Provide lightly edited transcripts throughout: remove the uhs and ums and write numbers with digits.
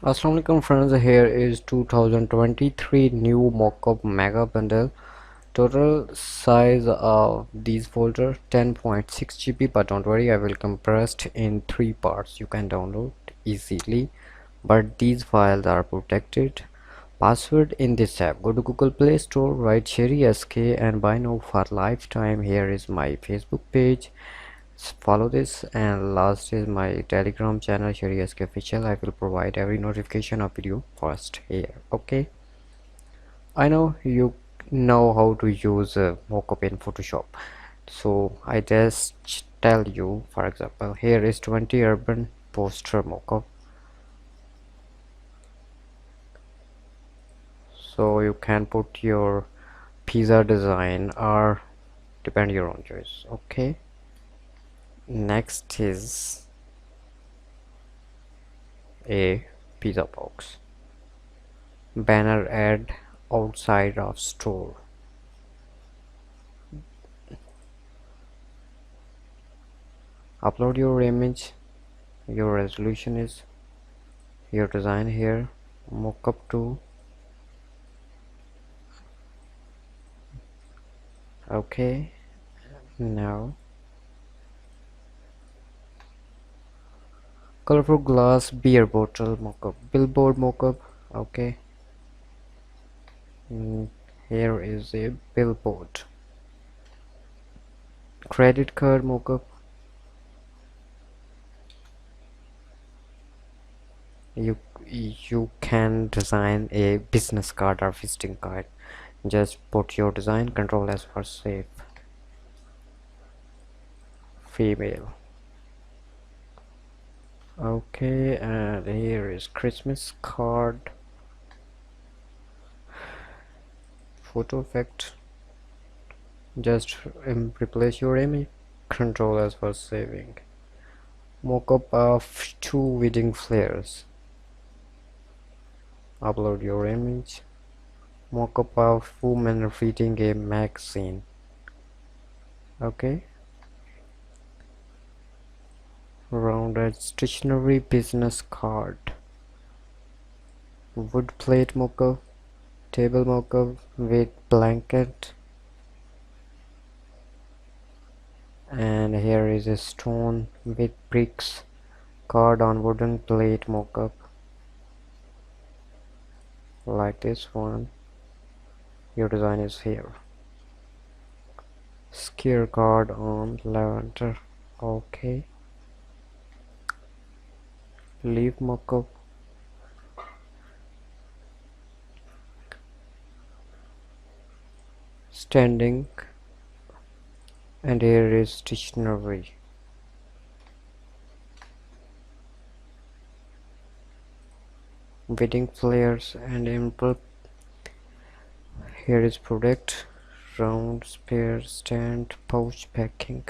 Assalamualaikum friends, here is 2023 new mockup mega bundle. Total size of these folder 10.6 GB, but don't worry, I will compressed in 3 parts. You can download easily, but these files are protected. Password in this app. Go to Google Play Store, write Sheri SK and buy now for lifetime. Here is my Facebook page. Follow this, and last is my Telegram channel Sheri SK official. I will provide every notification of video first here. Okay, I know you know how to use mockup in Photoshop, so I just tell you. For example, here is 20 urban poster mockup, so you can put your pizza design or depend your own choice. Okay, next is a pizza box banner ad outside of store. Upload your image, your resolution is your design here, mockup to. Okay, now colorful glass beer bottle mockup, billboard mockup. Okay, here is a billboard, credit card mockup. You can design a business card or visiting card. Just put your design, control S for save. Female. Okay, and here is Christmas card, photo effect. Just replace your image, control S for saving. Mockup of 2 wedding flares. Upload your image. Mockup of woman reading a magazine. Okay. Rounded stationery business card. Wood plate mockup. Table mockup with blanket. And here is a stone with bricks card on wooden plate mockup, like this one. Your design is here. Scare card on lavender. Okay, leaf mockup, standing, and here is stationery. Wedding flares and envelope. Here is product, round spare stand, pouch packing.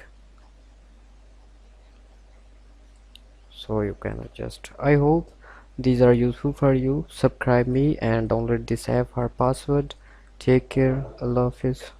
So you can adjust. I hope these are useful for you. Subscribe me and download this app for password. Take care. Allah Hafiz.